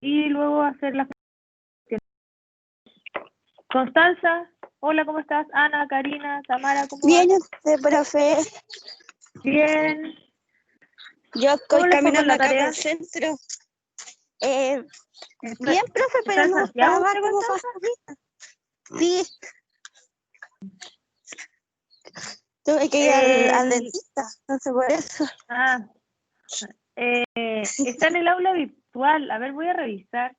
y luego hacer las preguntas. Constanza, hola, ¿cómo estás? Ana, Karina, Tamara, ¿cómo Bien, vas? usted, profe. Bien. Yo ¿Cómo estoy les fue con caminando la acá tarea? por el centro. Bien, profe, ¿Está pero en no Santiago estaba usted, como Constanza? facilita. Sí, tuve que ir al dentista, entonces por eso. Está en el aula virtual. A ver, voy a revisar.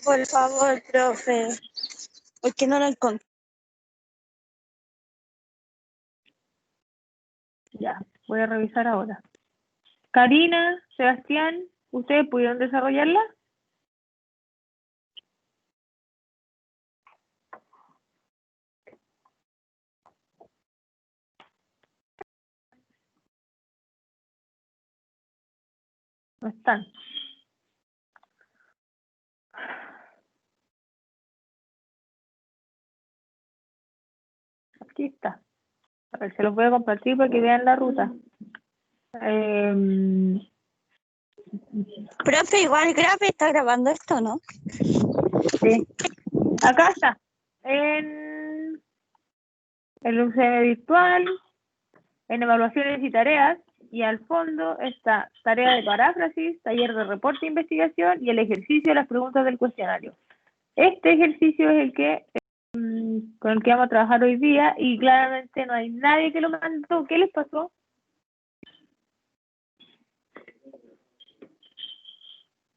Por favor, profe. Porque no lo encontré. Ya, voy a revisar ahora. Karina, Sebastián, ¿ustedes pudieron desarrollarla? No están. Aquí está. A ver, se los voy a compartir para que vean la ruta. Profe, igual grave está grabando esto, ¿no? Sí. Acá está. En el UCM virtual, en evaluaciones y tareas, y al fondo está tarea de paráfrasis, taller de reporte e investigación y el ejercicio de las preguntas del cuestionario. Este ejercicio es el que con el que vamos a trabajar hoy día y claramente no hay nadie que lo mandó. ¿Qué les pasó?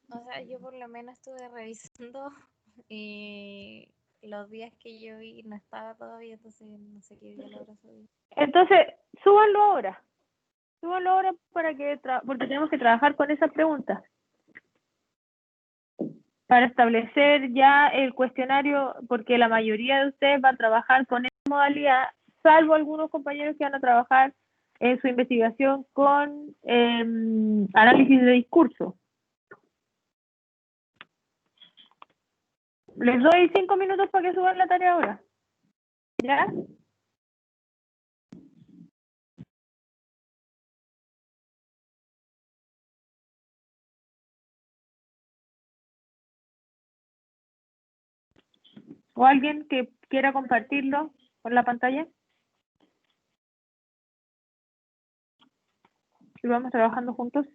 O sea, yo por lo menos estuve revisando y los días que yo vi no estaba todavía, entonces no sé qué día lo habrá subido. Entonces, súbanlo ahora. Súbanlo ahora para que porque tenemos que trabajar con esas preguntas. Para establecer ya el cuestionario, porque la mayoría de ustedes va a trabajar con esa modalidad, salvo algunos compañeros que van a trabajar en su investigación con análisis de discurso. Les doy 5 minutos para que suban la tarea ahora. ¿Ya? ¿O alguien que quiera compartirlo por la pantalla? Y vamos trabajando juntos.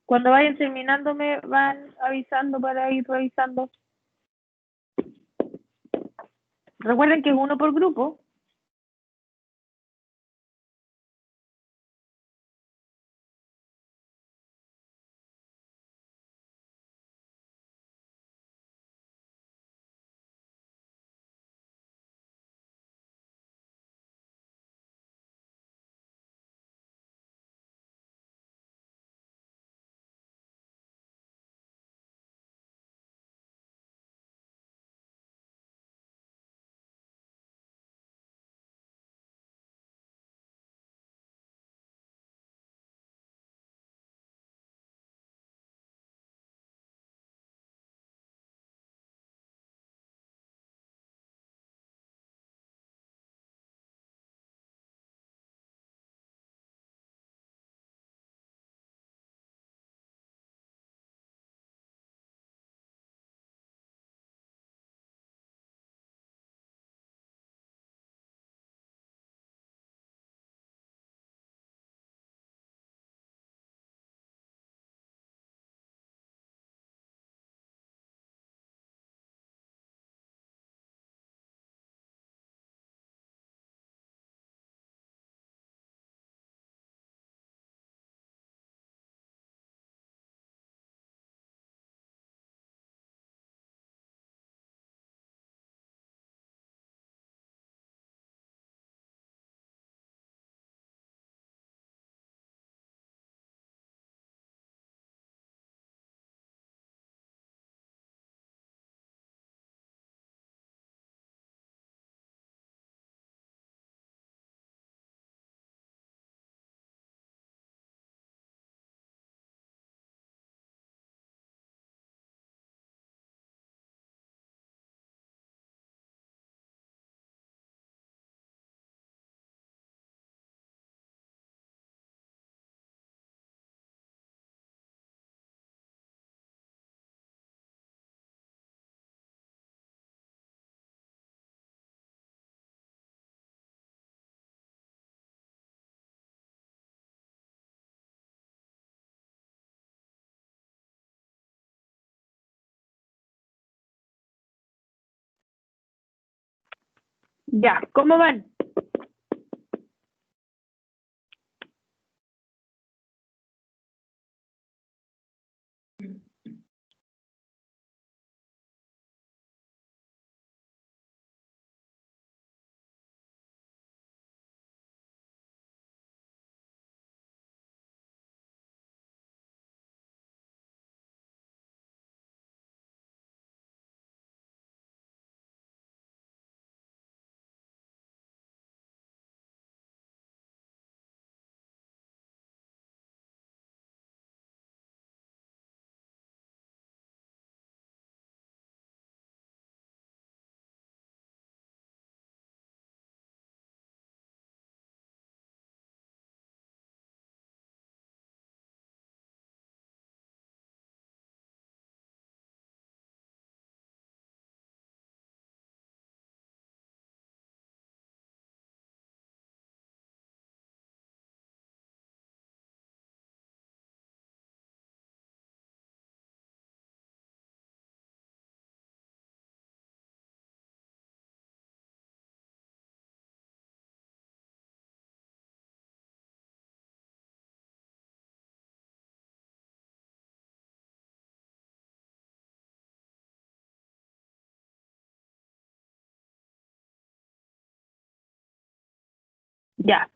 Cuando vayan terminando me van avisando para ir revisando. Recuerden que es uno por grupo. Ya, ¿cómo van? Ya.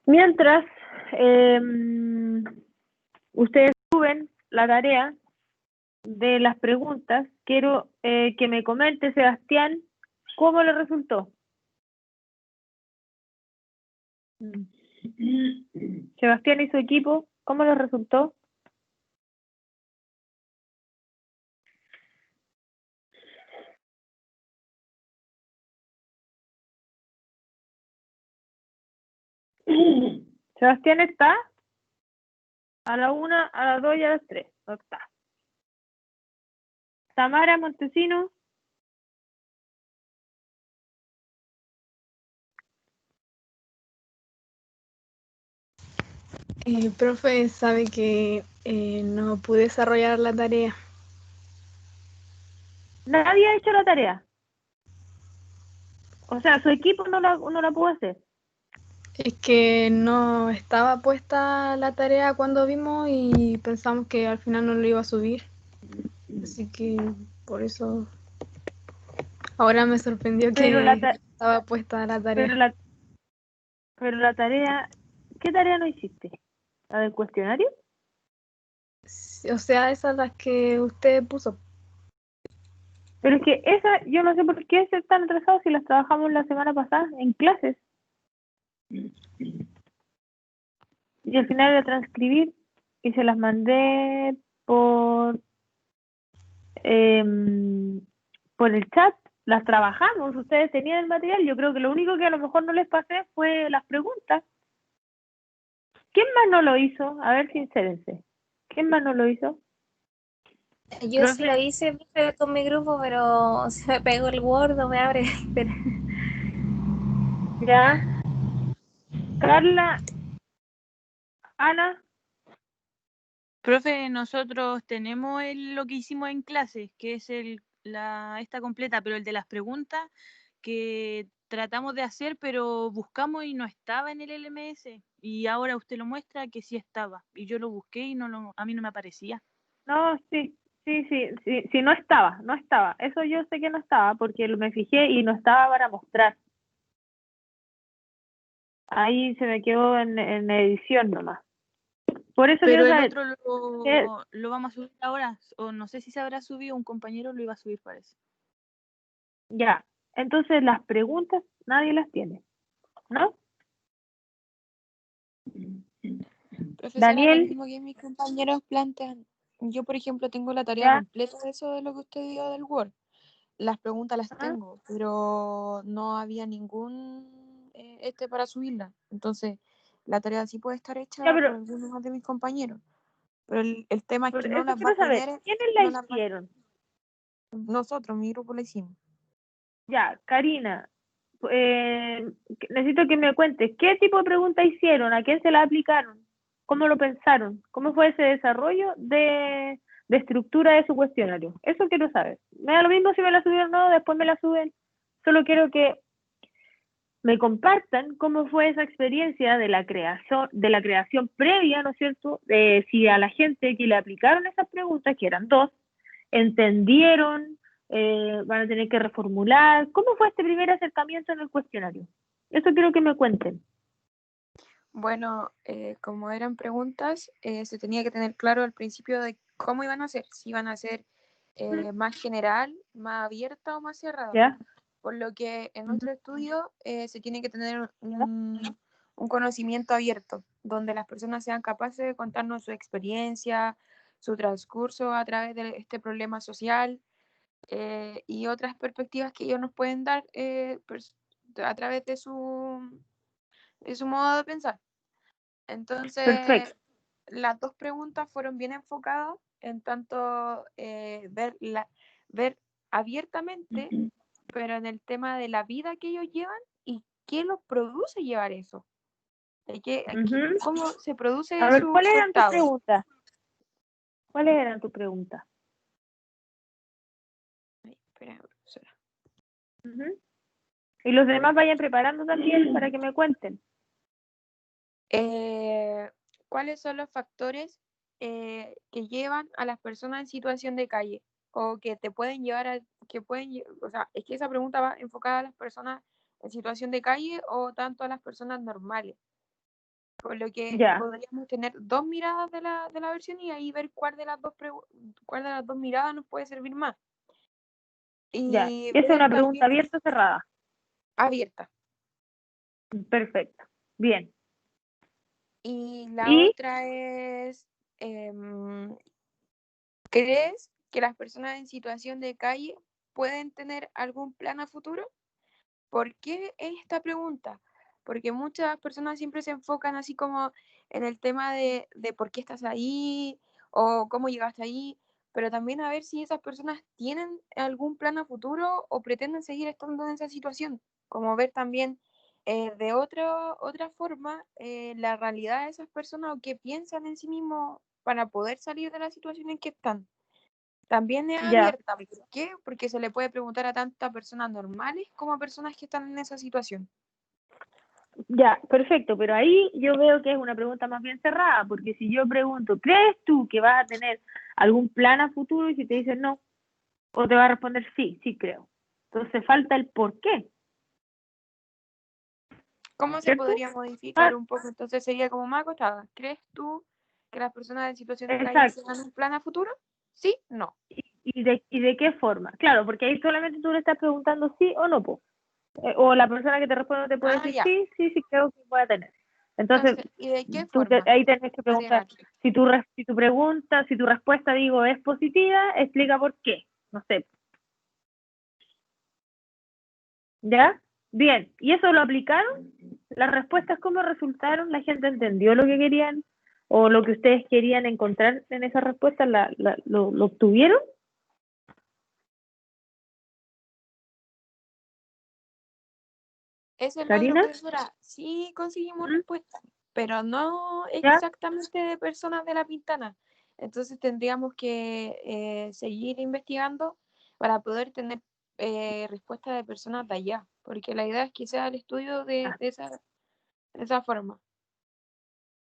Mientras ustedes suben la tarea de las preguntas, quiero que me comente, Sebastián, cómo le resultó. Sebastián y su equipo, ¿cómo les resultó? Sebastián está a la 1, a las 2 y a las 3. No está. Tamara Montesino. Profe, sabe que no pude desarrollar la tarea. Nadie ha hecho la tarea. O sea, su equipo no la pudo hacer. Es que no estaba puesta la tarea cuando vimos y pensamos que al final no lo iba a subir. Así que por eso ahora me sorprendió Pero que estaba puesta la tarea. pero la tarea, ¿qué tarea no hiciste? ¿La del cuestionario? O sea, esas las que usted puso. Pero es que esa, yo no sé por qué se están atrasados si las trabajamos la semana pasada en clases. Y al final la transcribir y se las mandé por el chat. Las trabajamos, ustedes tenían el material. Yo creo que lo único que a lo mejor no les pasé fue las preguntas. ¿Quién más no lo hizo? A ver, sincérense. ¿Quién más no lo hizo? Yo sí Profe, lo hice profe, con mi grupo, pero se me pegó el Word, no me abre. Espera. ya. Carla, Ana, Profe, nosotros tenemos lo que hicimos en clases, que es esta completa, pero el de las preguntas que tratamos de hacer, pero buscamos y no estaba en el LMS. Y ahora usted lo muestra que sí estaba. Y yo lo busqué y a mí no me aparecía. no, sí, no estaba, no estaba. Eso yo sé que no estaba porque me fijé y no estaba para mostrar. Ahí se me quedó en edición nomás. Por eso Pero quiero el saber, otro lo vamos a subir ahora, o no sé si se habrá subido, un compañero lo iba a subir, parece. ya, entonces las preguntas nadie las tiene, ¿no? Profesora, lo Daniel, mismo que mis compañeros plantean. Yo, por ejemplo, tengo la tarea ya, completa de eso de lo que usted dio del Word. Las preguntas las ¿ah? tengo, pero no había ningún para subirla. Entonces, la tarea sí puede estar Ya, hecha por algunos más de mis compañeros. Pero el tema es que pero no eso las va a quiero saber, tener, ¿quiénes la no las va- hicieron? nosotros, mi grupo la hicimos. Ya, Karina, necesito que me cuentes, ¿qué tipo de pregunta hicieron? ¿A quién se la aplicaron? ¿Cómo lo pensaron? ¿Cómo fue ese desarrollo de estructura de su cuestionario? Eso quiero saber. Me da lo mismo si me la subieron o no, después me la suben Solo quiero que me compartan cómo fue esa experiencia de la creación previa, ¿no es cierto? Si a la gente que le aplicaron esas preguntas, que eran 2, entendieron, van a tener que reformular. ¿Cómo fue este primer acercamiento en el cuestionario? Eso quiero que me cuenten. Bueno, como eran preguntas, se tenía que tener claro al principio de cómo iban a ser, si iban a ser más general, más abierta o más cerrada. ¿Ya? Por lo que en nuestro estudio se tiene que tener un conocimiento abierto, donde las personas sean capaces de contarnos su experiencia, su transcurso a través de este problema social y otras perspectivas que ellos nos pueden dar a través de su modo de pensar. Entonces, Perfecto. las 2 preguntas fueron bien enfocadas en tanto ver abiertamente, pero en el tema de la vida que ellos llevan y qué los produce llevar eso. Ujú. ¿Cómo se produce A ver, su ¿cuáles eran tus estado? preguntas? ¿Cuáles eran tus preguntas? Ay, espera, profesora. Ujú. Y los demás vayan preparando también para que me cuenten. ¿Cuáles son los factores que llevan a las personas en situación de calle o que te pueden llevar o sea, es que esa pregunta va enfocada a las personas en situación de calle o tanto a las personas normales, por lo que Ya, podríamos tener 2 miradas de la versión y ahí ver cuál de las dos miradas nos puede servir más ya. y Esa es ver una pregunta también abierta o cerrada. abierta. Perfecto. Bien. Y la Y otra es, em, ¿crees que las personas en situación de calle pueden tener algún plan a futuro? ¿Por qué esta pregunta? Porque muchas personas siempre se enfocan así como en el tema de por qué estás ahí o cómo llegaste ahí, pero también a ver si esas personas tienen algún plan a futuro o pretenden seguir estando en esa situación, como ver también de otra forma la realidad de esas personas o qué piensan en sí mismos para poder salir de la situación en que están. También es ya, abierta. ¿Por qué? Porque se le puede preguntar a tantas personas normales como a personas que están en esa situación. ya, perfecto. Pero ahí yo veo que es una pregunta más bien cerrada, porque si yo pregunto, ¿crees tú que vas a tener algún plan a futuro? Y si te dicen no, o te va a responder sí, sí creo. Entonces falta el por qué, ¿Cómo se ¿cierto? podría modificar Ah, un poco? Entonces sería como más acotada. ¿Crees tú que las personas en situación de calle exacto. tengan un plan a futuro? Sí, no. ¿Y de qué forma? Claro, porque ahí solamente tú le estás preguntando sí o no, po. O la persona que te responde te puede Ah, decir ya. sí, sí, sí, creo que voy a tener. Entonces, Entonces, ¿y de qué forma? ahí tenés que preguntar, Agregar. si tu pregunta, si tu respuesta, digo, es positiva, explica por qué. No sé. ¿Ya? Bien. ¿Y eso lo aplicaron? ¿Las respuestas cómo resultaron? ¿La gente entendió lo que querían o lo que ustedes querían encontrar en esas respuestas? ¿Lo obtuvieron? Ese logro, ¿Karina? profesora, sí conseguimos ¿Mm? respuestas, pero no ¿Ya? exactamente de personas de La Pintana. Entonces tendríamos que seguir investigando para poder tener respuestas de personas de allá, porque la idea es que sea el estudio de esa forma.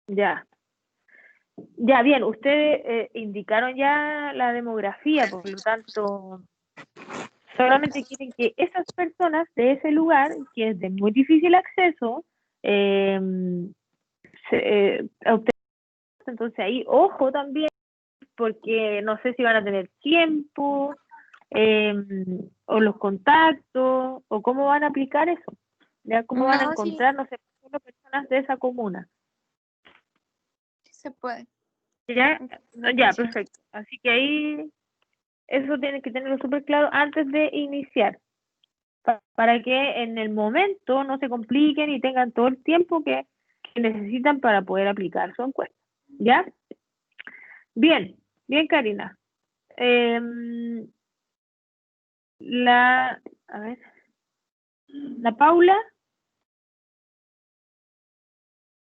Ya. Ya, bien, ustedes indicaron ya la demografía, por lo tanto, solamente quieren que esas personas de ese lugar, que es de muy difícil acceso, eh, obtengan. Entonces ahí, ojo también, porque no sé si van a tener tiempo, eh, o los contactos, o cómo van a aplicar eso, ya cómo van a No, sí, encontrar, no sé, solo personas de esa comuna. sí se puede. Ya, No ya, necesito. perfecto. Así que ahí eso tiene que tenerlo súper claro antes de iniciar, para que en el momento no se compliquen y tengan todo el tiempo que necesitan para poder aplicar su encuesta. ¿Ya? Bien, bien, Karina. Em, a ver, la Paula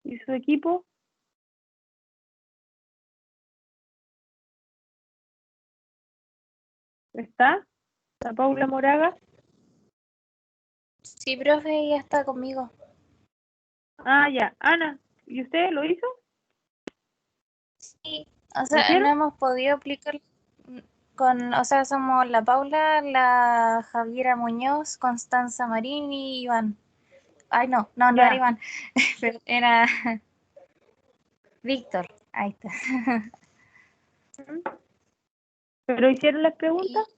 y su equipo, ¿está? La Paula Moraga. Sí, profe, ya está conmigo. Ah, ya. Ana, ¿y usted lo hizo? Sí, o ¿Lo sea, no hicieron? hemos podido aplicar con, o sea, somos la Paula, la Javiera Muñoz, Constanza Marín y Iván. Ay, no era Ya. Iván, pero era Víctor. Ahí está. ¿Pero hicieron las Y preguntas?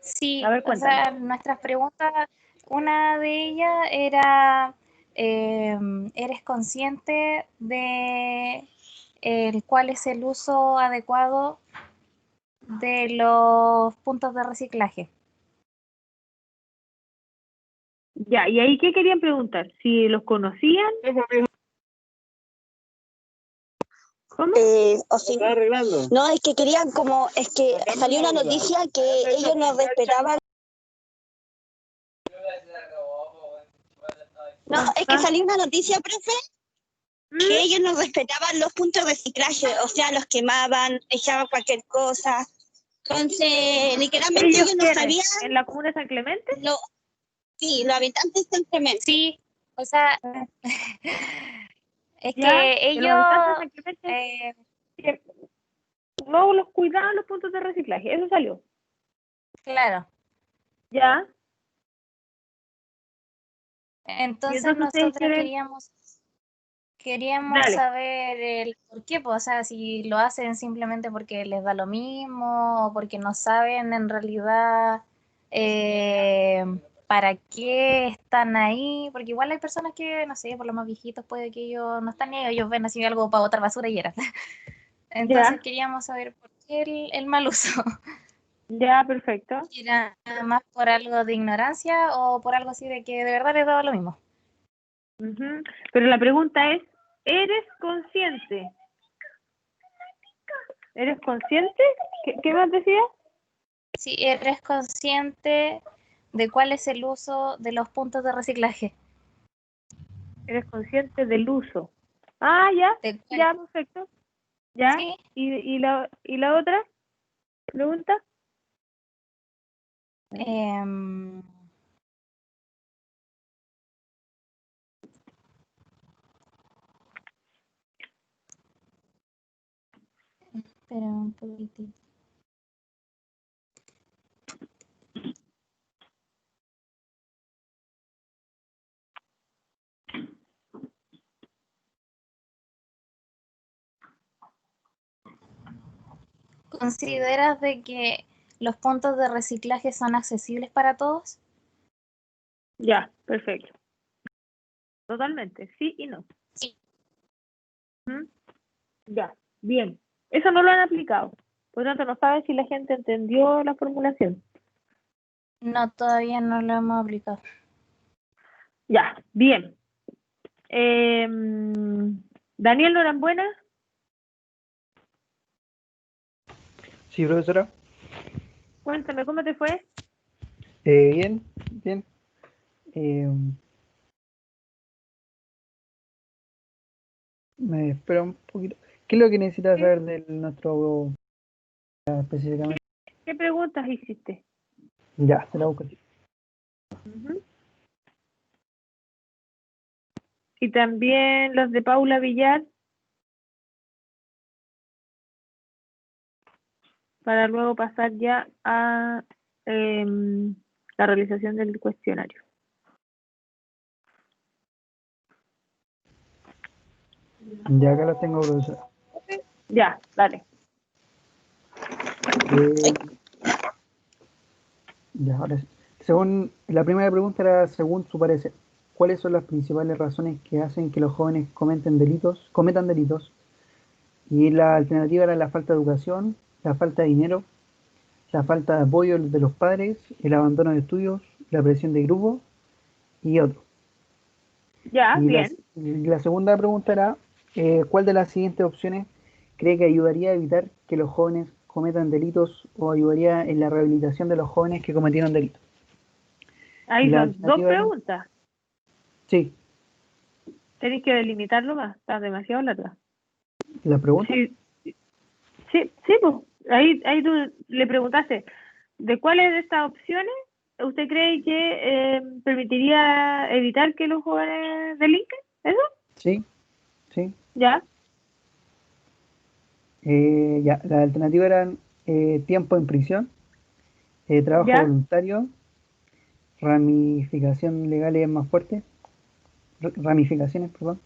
sí, A ver, o cuéntame. sea, nuestras preguntas, una de ellas era, ¿eres consciente de cuál es el uso adecuado de los puntos de reciclaje? Ya, ¿y ahí qué querían preguntar? ¿Si los conocían? ¿Cómo? O si no, es que querían como, es que salió una noticia que ellos no respetaban. No, es que salió una noticia, profe, que ellos no respetaban los puntos de reciclaje, o sea, los quemaban, echaban cualquier cosa. Entonces, literalmente ¿Ellos ellos no quiénes? sabían, ¿En la comuna de San Clemente? sí, los habitantes de San Clemente. Sí, o sea, es Ya, que que los habitantes de ellos, San Clemente eh, que no los cuidaban los puntos de reciclaje. Eso salió. claro, Ya. Y entonces entonces ustedes nosotras quieren... queríamos Dale. saber el por qué, pues, o sea, si lo hacen simplemente porque les da lo mismo o porque no saben en realidad eh, para qué están ahí, porque igual hay personas que, no sé, por los más viejitos puede que ellos no están ahí, ellos ven así algo para botar basura y era. Entonces Ya. queríamos saber por qué el mal uso. Ya, perfecto. ¿Era más por algo de ignorancia o por algo así de que de verdad les daba lo mismo? Ujú. Pero la pregunta es, ¿eres consciente? ¿Eres consciente? ¿Qué más decía? Si eres consciente de cuál es el uso de los puntos de reciclaje. ¿Eres consciente del uso? Ah, ya. ¿De cuál? Ya, perfecto. Ya. Sí. ¿Y la otra pregunta? em, Espera un poquitito. ¿Consideras de que los puntos de reciclaje son accesibles para todos? Ya, perfecto. Totalmente, sí y no. Sí. Ujú. Ya, bien. Eso no lo han aplicado. Por lo tanto, no saben si la gente entendió la formulación. No, todavía no lo hemos aplicado. Ya, bien. Daniel Norambuena, Sí, profesora. cuéntame, ¿cómo te fue? Bien, bien. Eh, Me espera un poquito. ¿Qué es lo que necesitas saber de nuestro específicamente? ¿Qué preguntas hiciste? Ya, te la busco. Ujú. Y también los de Paula Villar, para luego pasar ya a la realización del cuestionario. Ya acá la tengo, profesora. Ya, dale. Eh, ya, ahora sí. Según la primera pregunta era, según su parecer, ¿cuáles son las principales razones que hacen que los jóvenes cometan delitos? Y la alternativa era la falta de educación, la falta de dinero, la falta de apoyo de los padres, el abandono de estudios, la presión de grupo y otros. Ya, Y bien. la segunda pregunta era, ¿cuál de las siguientes opciones cree que ayudaría a evitar que los jóvenes cometan delitos o ayudaría en la rehabilitación de los jóvenes que cometieron delitos? Y Ahí la son dos alternativa eran, preguntas. sí, Tenéis que delimitarlo más, está demasiado larga. la pregunta, Sí, sí, sí, pues. Ahí tú le preguntaste, ¿de cuáles de estas opciones ¿usted cree que permitiría evitar que los jóvenes delinquen? ¿Eso? Sí, sí. ¿Ya? Ya, las alternativas eran tiempo en prisión, trabajo ¿Ya? voluntario, ramificación legales más fuerte, ramificaciones, perdón,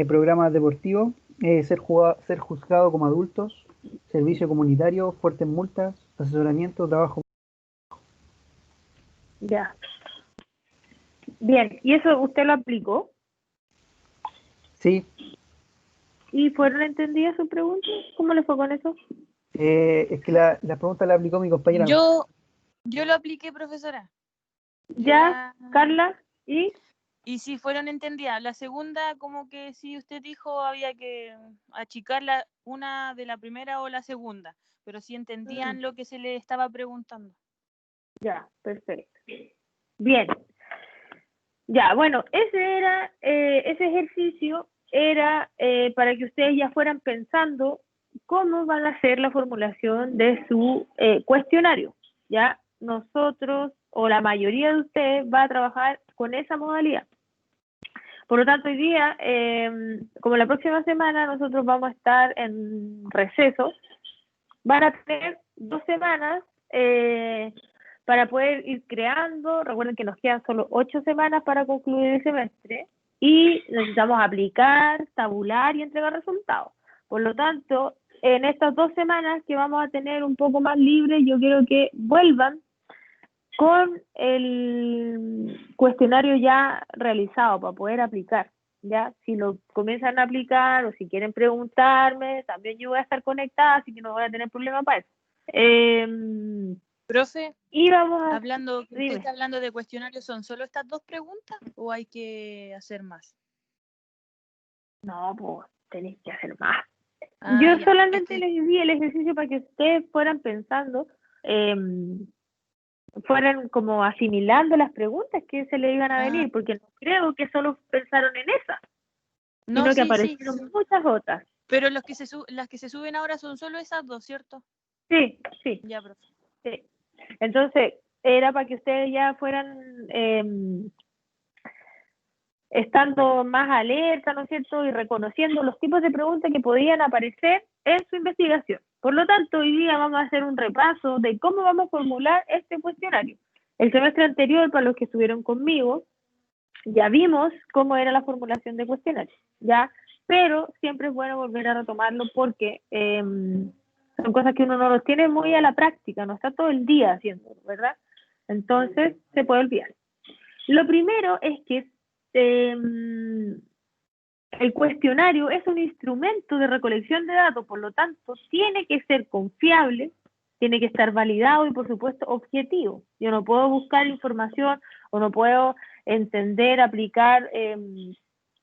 programas deportivos, ser juzgado como adultos, servicio comunitario, fuertes multas, asesoramiento, trabajo. Ya. Bien, ¿y eso usted lo aplicó? Sí, ¿Y fueron entendidas sus preguntas? ¿Cómo le fue con eso? es que la pregunta la aplicó mi compañera. Yo lo apliqué, profesora. Yo ¿Ya, la- Carla? ¿Y? Y sí fueron entendidas. La segunda, como que sí usted dijo, había que achicar una de la primera o la segunda, pero sí entendían lo que se le estaba preguntando. Ya, perfecto. Bien. Ya, bueno, ese ejercicio era para que ustedes ya fueran pensando cómo van a hacer la formulación de su cuestionario. Ya, nosotros o la mayoría de ustedes va a trabajar con esa modalidad. Por lo tanto, hoy día, como la próxima semana nosotros vamos a estar en receso, van a tener 2 semanas para poder ir creando. Recuerden que nos quedan solo 8 semanas para concluir el semestre y necesitamos aplicar, tabular y entregar resultados. Por lo tanto, en estas 2 semanas que vamos a tener un poco más libres, yo quiero que vuelvan con el cuestionario ya realizado para poder aplicar. Ya, si lo comienzan a aplicar o si quieren preguntarme, también yo voy a estar conectada, así que no voy a tener problema para eso. Profe, Y vamos a... usted Dime. está hablando de cuestionarios, ¿son solo estas 2 preguntas o hay que hacer más? No, pues tenéis que hacer más. Ah, Yo ya. solamente les di el ejercicio para que ustedes fueran pensando, fueran como asimilando las preguntas que se le iban a venir, porque no creo que solo pensaron en esa, No, sino que sí, aparecieron muchas otras. pero las que se suben ahora son solo esas 2, ¿cierto? Sí, sí, Ya, profe. sí. Entonces, era para que ustedes ya fueran estando más alerta, ¿no es cierto? Y reconociendo los tipos de preguntas que podían aparecer en su investigación. Por lo tanto, hoy día vamos a hacer un repaso de cómo vamos a formular este cuestionario. El semestre anterior, para los que estuvieron conmigo, ya vimos cómo era la formulación de cuestionarios, ¿ya? Pero siempre es bueno volver a retomarlo porque son cosas que uno no los tiene muy a la práctica, no está todo el día haciendo, ¿verdad? Entonces, se puede olvidar. Lo primero es que el cuestionario es un instrumento de recolección de datos, por lo tanto, tiene que ser confiable, tiene que estar validado y, por supuesto, objetivo. Yo no puedo buscar información o no puedo entender, aplicar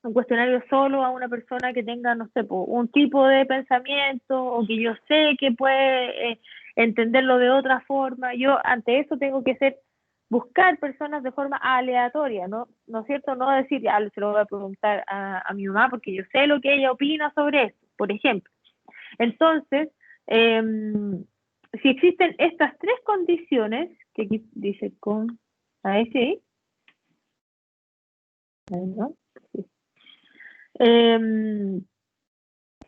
un cuestionario solo a una persona que tenga, no sé, un tipo de pensamiento o que yo sé que puede entenderlo de otra forma. Yo ante eso tengo que buscar personas de forma aleatoria, ¿no? ¿No es cierto? No decir, ya se lo voy a preguntar a mi mamá porque yo sé lo que ella opina sobre esto, por ejemplo. Entonces, si existen estas 3 condiciones, que aquí dice con ASI, ¿no? Sí.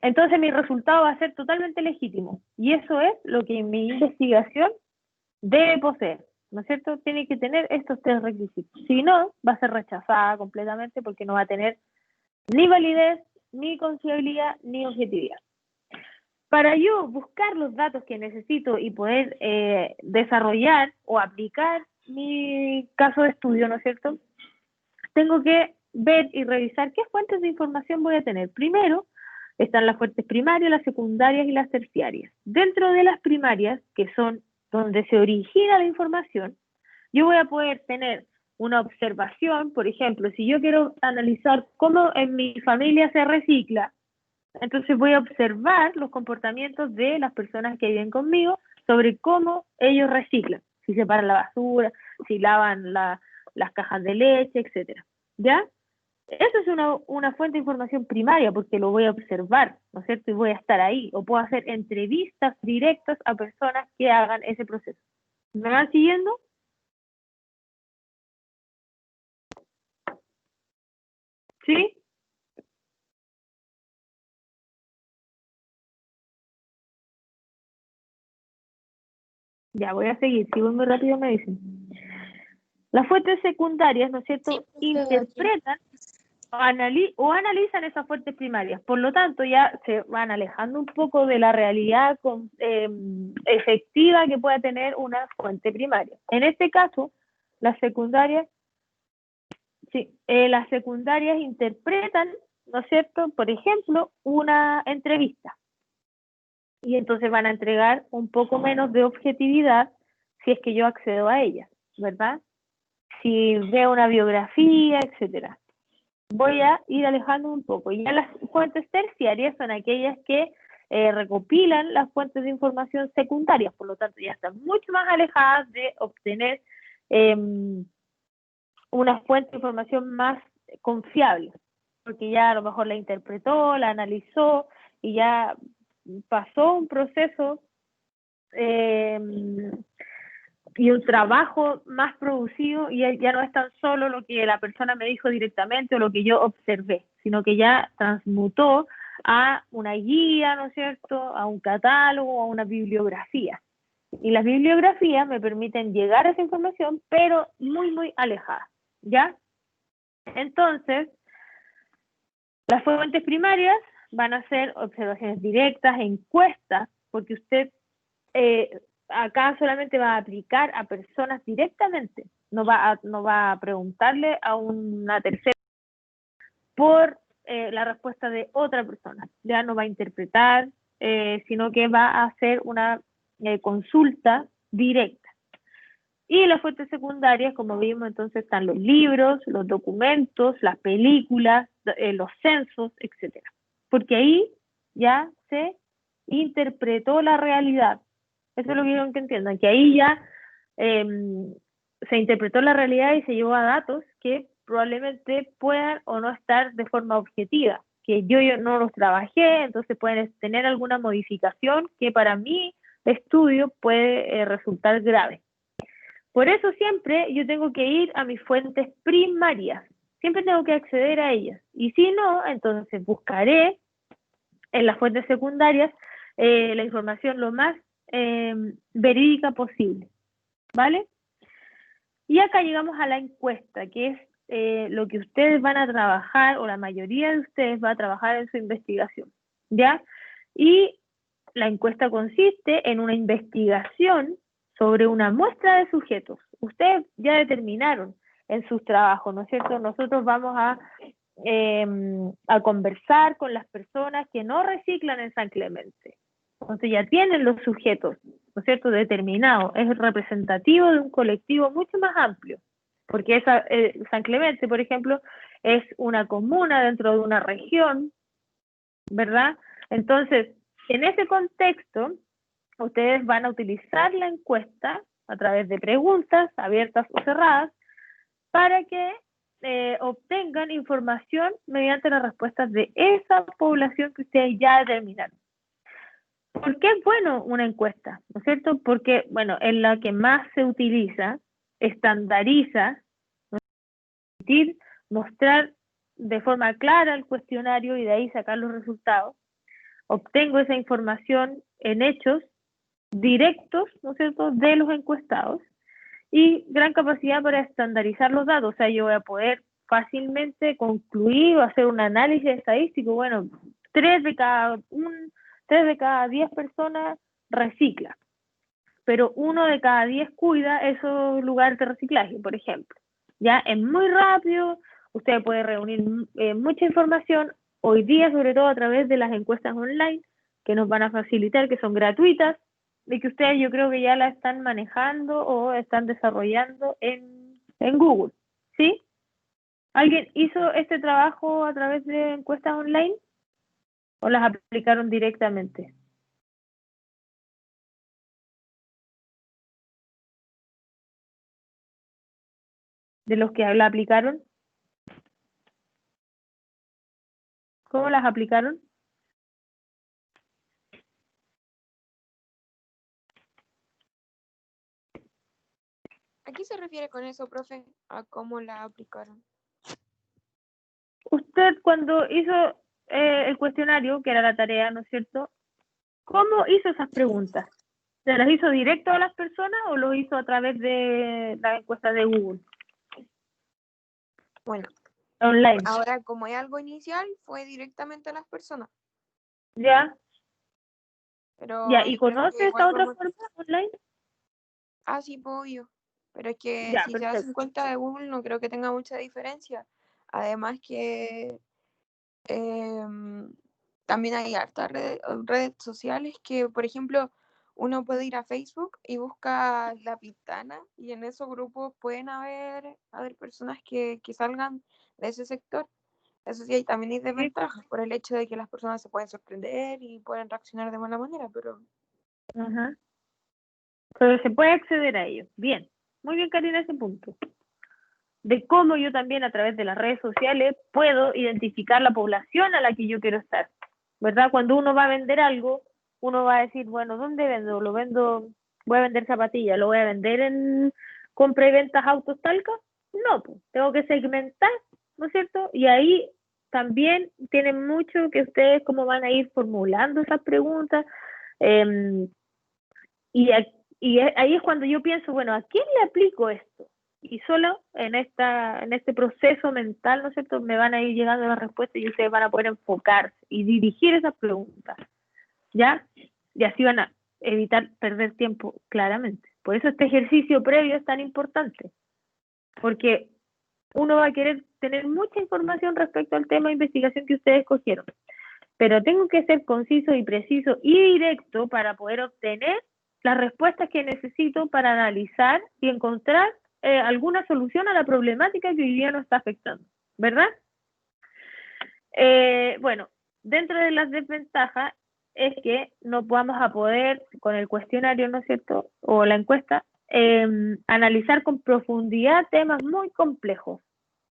Entonces mi resultado va a ser totalmente legítimo y eso es lo que mi investigación debe poseer, ¿no es cierto? Tiene que tener estos 3 requisitos. Si no, va a ser rechazada completamente porque no va a tener ni validez, ni confiabilidad, ni objetividad. Para yo buscar los datos que necesito y poder desarrollar o aplicar mi caso de estudio, ¿no es cierto? Tengo que ver y revisar qué fuentes de información voy a tener. Primero, están las fuentes primarias, las secundarias y las terciarias. Dentro de las primarias, que son donde se origina la información, yo voy a poder tener una observación, por ejemplo, si yo quiero analizar cómo en mi familia se recicla, entonces voy a observar los comportamientos de las personas que viven conmigo sobre cómo ellos reciclan, si separan la basura, si lavan las cajas de leche, etcétera. ¿Ya? Eso es una fuente de información primaria porque lo voy a observar, ¿no es cierto? Y voy a estar ahí. O puedo hacer entrevistas directas a personas que hagan ese proceso. ¿Me van siguiendo? ¿Sí? Ya, voy a seguir. Si voy muy rápido me dicen. Las fuentes secundarias, ¿no es cierto?, Sí, profe, aquí. interpretan o analizan esas fuentes primarias. Por lo tanto, ya se van alejando un poco de la realidad efectiva que pueda tener una fuente primaria. En este caso, las secundarias, las secundarias interpretan, ¿no es cierto?, por ejemplo, una entrevista. Y entonces van a entregar un poco menos de objetividad si es que yo accedo a ellas, ¿verdad? Si veo una biografía, etcétera. Voy a ir alejando un poco. Ya las fuentes terciarias son aquellas que recopilan las fuentes de información secundarias, por lo tanto ya están mucho más alejadas de obtener una fuente de información más confiable, porque ya a lo mejor la interpretó, la analizó y ya pasó un proceso y un trabajo más producido, y ya no es tan solo lo que la persona me dijo directamente o lo que yo observé, sino que ya transmutó a una guía, ¿no es cierto?, a un catálogo, a una bibliografía. Y las bibliografías me permiten llegar a esa información, pero muy, muy alejada, ¿ya? Entonces, las fuentes primarias van a ser observaciones directas, encuestas, porque usted acá solamente va a aplicar a personas directamente, no va a preguntarle a una tercera por la respuesta de otra persona, ya no va a interpretar, sino que va a hacer una consulta directa. Y las fuentes secundarias, como vimos, entonces están los libros, los documentos, las películas, los censos, etcétera, porque ahí ya se interpretó la realidad. Eso es lo que quiero que entiendan, que ahí ya se interpretó la realidad y se llevó a datos que probablemente puedan o no estar de forma objetiva, que yo no los trabajé, entonces pueden tener alguna modificación que para mi estudio puede resultar grave. Por eso siempre yo tengo que ir a mis fuentes primarias, siempre tengo que acceder a ellas, y si no, entonces buscaré en las fuentes secundarias la información lo más verídica posible, ¿vale? Y acá llegamos a la encuesta, que es lo que ustedes van a trabajar, o la mayoría de ustedes va a trabajar en su investigación, ¿ya? Y la encuesta consiste en una investigación sobre una muestra de sujetos. Ustedes ya determinaron en sus trabajos, ¿no es cierto? Nosotros vamos a conversar con las personas que no reciclan en San Clemente. Entonces ya tienen los sujetos, ¿no es cierto?, determinados. Es representativo de un colectivo mucho más amplio, porque San Clemente, por ejemplo, es una comuna dentro de una región, ¿verdad? Entonces, en ese contexto, ustedes van a utilizar la encuesta a través de preguntas abiertas o cerradas para que obtengan información mediante las respuestas de esa población que ustedes ya determinaron. ¿Por qué es bueno una encuesta? ¿No es cierto? Porque, bueno, es la que más se utiliza, estandariza, mostrar de forma clara el cuestionario y de ahí sacar los resultados. Obtengo esa información en hechos directos, ¿no es cierto?, de los encuestados, y gran capacidad para estandarizar los datos. O sea, yo voy a poder fácilmente concluir o hacer un análisis estadístico. Bueno, 3 de cada 10 personas recicla, pero 1 de cada 10 cuida esos lugares de reciclaje, por ejemplo. Ya es muy rápido, usted puede reunir mucha información, hoy día sobre todo a través de las encuestas online, que nos van a facilitar, que son gratuitas, y que ustedes yo creo que ya la están manejando o están desarrollando en Google, ¿sí? ¿Alguien hizo este trabajo a través de encuestas online o las aplicaron directamente? ¿De los que la aplicaron? ¿Cómo las aplicaron? ¿A qué se refiere con eso, profe? ¿A cómo la aplicaron? usted cuando hizo el cuestionario, que era la tarea, ¿no es cierto? ¿Cómo hizo esas preguntas? ¿Se las hizo directo a las personas o lo hizo a través de la encuesta de Google? Bueno, Online. ahora como es algo inicial, fue directamente a las personas. ¿Ya? Pero ¿Ya? ¿Y yo creo que conoce igual esta otra podemos... forma online? Ah, sí, pues, obvio. Pero es que Ya, si se hace en perfecto. cuenta de Google, no creo que tenga mucha diferencia. Además que también hay hartas redes sociales que, por ejemplo, uno puede ir a Facebook y busca La Pintana y en esos grupos pueden haber personas que salgan de ese sector. Eso sí, también hay desventajas por el hecho de que las personas se pueden sorprender y pueden reaccionar de mala manera, pero Ajá. Pero se puede acceder a ello. Bien. Muy bien, Karina, ese punto. De cómo yo también a través de las redes sociales puedo identificar la población a la que yo quiero estar, ¿verdad? Cuando uno va a vender algo, uno va a decir, bueno, ¿dónde vendo? Lo vendo, voy a vender zapatillas, ¿lo voy a vender en compra y ventas autos Talca? No, pues, tengo que segmentar, ¿no es cierto? Y ahí también tiene mucho que ustedes cómo van a ir formulando esas preguntas. eh, ahí es cuando yo pienso, bueno, ¿a quién le aplico esto? Y solo en este proceso mental, ¿no es cierto?, me van a ir llegando las respuestas y ustedes van a poder enfocarse y dirigir esas preguntas, ¿ya? Y así van a evitar perder tiempo claramente. Por eso este ejercicio previo es tan importante, porque uno va a querer tener mucha información respecto al tema de investigación que ustedes escogieron, pero tengo que ser conciso y preciso y directo para poder obtener las respuestas que necesito para analizar y encontrar alguna solución a la problemática que hoy día nos está afectando, ¿verdad? Bueno, dentro de las desventajas es que no vamos a poder, con el cuestionario, ¿no es cierto?, o la encuesta, analizar con profundidad temas muy complejos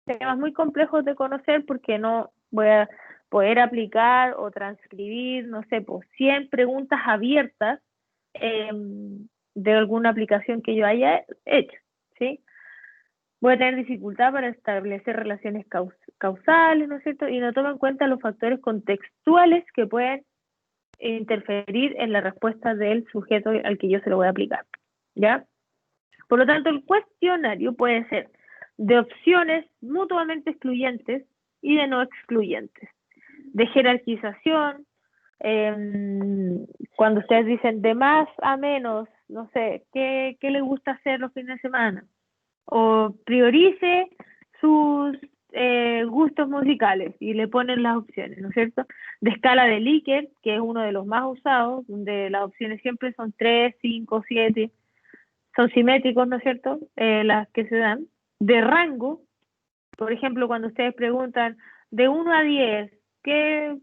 de conocer porque no voy a poder aplicar o transcribir, no sé, pues 100 preguntas abiertas de alguna aplicación que yo haya hecho, ¿sí? Voy a tener dificultad para establecer relaciones causales, ¿no es cierto? Y no toma en cuenta los factores contextuales que pueden interferir en la respuesta del sujeto al que yo se lo voy a aplicar, ¿ya? Por lo tanto, el cuestionario puede ser de opciones mutuamente excluyentes y de no excluyentes, de jerarquización, cuando ustedes dicen de más a menos, no sé, ¿qué le gusta hacer los fines de semana? O priorice sus gustos musicales y le ponen las opciones, ¿no es cierto? De escala de Likert, que es uno de los más usados, donde las opciones siempre son 3, 5, 7, son simétricos, ¿no es cierto?, las que se dan. De rango, por ejemplo, cuando ustedes preguntan de 1 a 10, ¿qué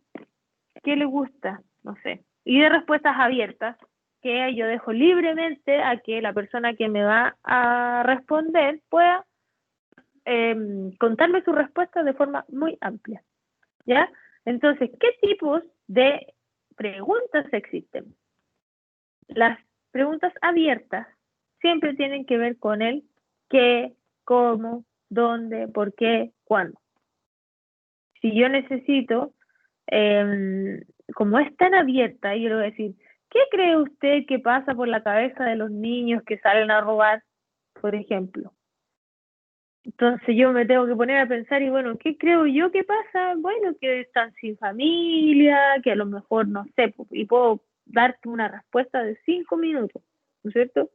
le gusta? No sé. Y de respuestas abiertas, que yo dejo libremente a que la persona que me va a responder pueda contarme su respuesta de forma muy amplia, ¿ya? Entonces, ¿qué tipos de preguntas existen? Las preguntas abiertas siempre tienen que ver con el qué, cómo, dónde, por qué, cuándo. Si yo necesito, como es tan abierta, yo le voy a decir, ¿qué cree usted que pasa por la cabeza de los niños que salen a robar, por ejemplo? Entonces yo me tengo que poner a pensar y bueno, ¿qué creo yo que pasa? Bueno, que están sin familia, que a lo mejor no sé, y puedo darte una respuesta de 5 minutos, ¿no es cierto?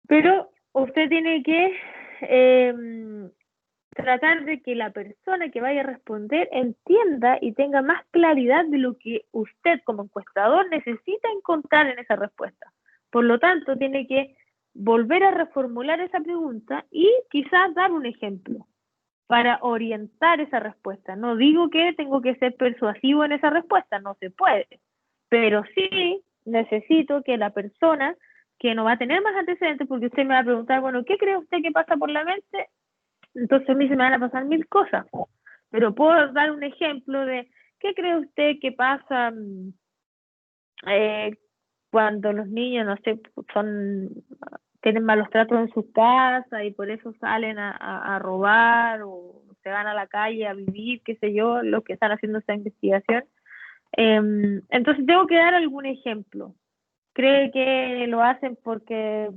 Pero usted tiene que tratar de que la persona que vaya a responder entienda y tenga más claridad de lo que usted como encuestador necesita encontrar en esa respuesta. Por lo tanto, tiene que volver a reformular esa pregunta y quizás dar un ejemplo para orientar esa respuesta. No digo que tengo que ser persuasivo en esa respuesta, no se puede, pero sí necesito que la persona que no va a tener más antecedentes, porque usted me va a preguntar, bueno, ¿qué cree usted que pasa por la mente? Entonces a mí se me van a pasar 1000 cosas, pero puedo dar un ejemplo de qué cree usted que pasa cuando los niños, no sé, tienen malos tratos en sus casas y por eso salen a robar, o no se van a la calle a vivir, qué sé yo, los que están haciendo esta investigación. Entonces tengo que dar algún ejemplo. ¿Cree que lo hacen porque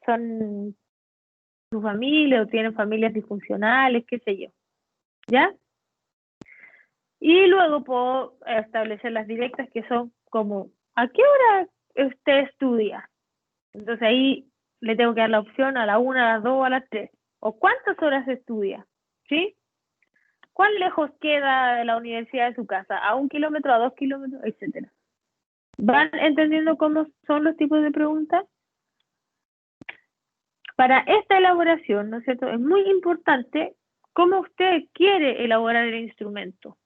son su familia o tienen familias disfuncionales, qué sé yo? ¿Ya? Y luego puedo establecer las directas que son como, ¿a qué hora usted estudia? Entonces ahí le tengo que dar la opción a la 1, a las 2, a las 3. ¿O cuántas horas estudia? ¿Sí? ¿Cuán lejos queda de la universidad de su casa? ¿A 1 kilómetro, a 2 kilómetros, etcétera? ¿Van entendiendo cómo son los tipos de preguntas? Para esta elaboración, ¿no es cierto? Es muy importante cómo usted quiere elaborar el instrumento.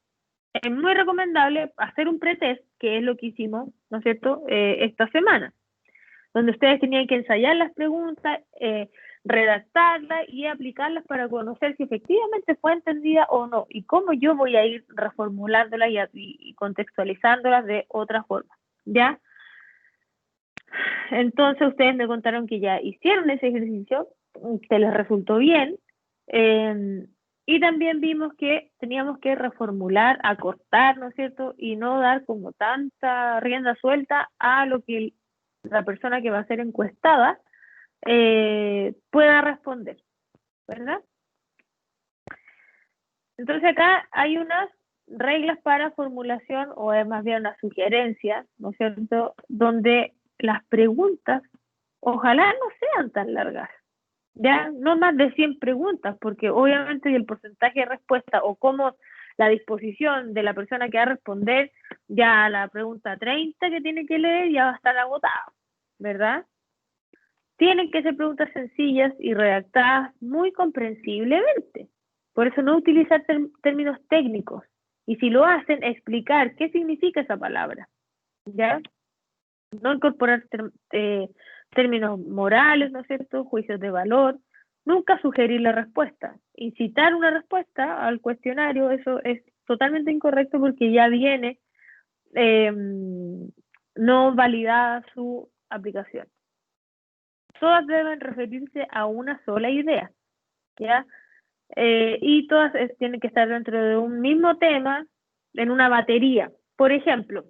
Es muy recomendable hacer un pretest, que es lo que hicimos, ¿no es cierto?, esta semana, donde ustedes tenían que ensayar las preguntas, redactarlas y aplicarlas para conocer si efectivamente fue entendida o no, y cómo yo voy a ir reformulándolas y contextualizándolas de otra forma, ¿ya? Entonces ustedes me contaron que ya hicieron ese ejercicio, que les resultó bien, y también vimos que teníamos que reformular, acortar, ¿no es cierto? Y no dar como tanta rienda suelta a lo que la persona que va a ser encuestada pueda responder, ¿verdad? Entonces acá hay unas reglas para formulación, o es más bien una sugerencia, ¿no es cierto?, donde las preguntas ojalá no sean tan largas, ya no más de 100 preguntas, porque obviamente el porcentaje de respuesta o cómo la disposición de la persona que va a responder, ya la pregunta 30 que tiene que leer ya va a estar agotada, ¿verdad? Tienen que ser preguntas sencillas y redactadas muy comprensiblemente. Por eso no utilizar términos técnicos. Y si lo hacen, explicar qué significa esa palabra, ¿ya? No incorporar términos morales, ¿no es cierto?, juicios de valor, nunca sugerir la respuesta. Incitar una respuesta al cuestionario, eso es totalmente incorrecto porque ya viene no validada su aplicación. Todas deben referirse a una sola idea, ¿ya? Y todas tienen que estar dentro de un mismo tema, en una batería. Por ejemplo,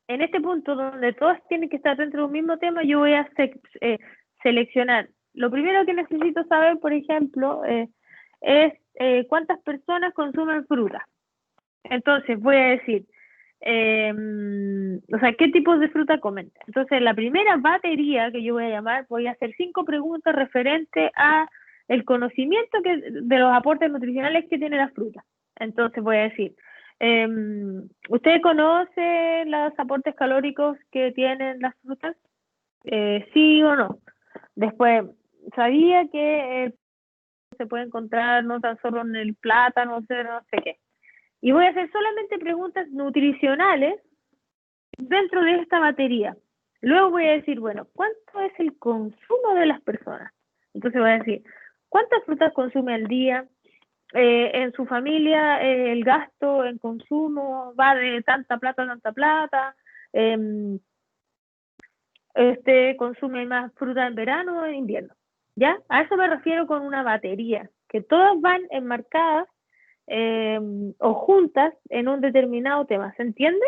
en este punto donde todas tienen que estar dentro de un mismo tema, yo voy a seleccionar. Lo primero que necesito saber, por ejemplo, es cuántas personas consumen fruta. Entonces voy a decir, o sea, ¿qué tipos de fruta comen? Entonces, la primera batería que yo voy a llamar, voy a hacer 5 preguntas referentes a el conocimiento de los aportes nutricionales que tiene la fruta. Entonces voy a decir, ¿usted conoce los aportes calóricos que tienen las frutas? ¿Sí o no? Después, ¿sabía que se puede encontrar no tan solo en el plátano, no sé qué? Y voy a hacer solamente preguntas nutricionales dentro de esta batería. Luego voy a decir, bueno, ¿cuánto es el consumo de las personas? Entonces voy a decir, ¿cuántas frutas consume al día? En su familia el gasto en consumo va de tanta plata a tanta plata. Consume más fruta en verano o en invierno. ¿Ya? A eso me refiero con una batería, que todas van enmarcadas o juntas en un determinado tema. ¿Se entiende?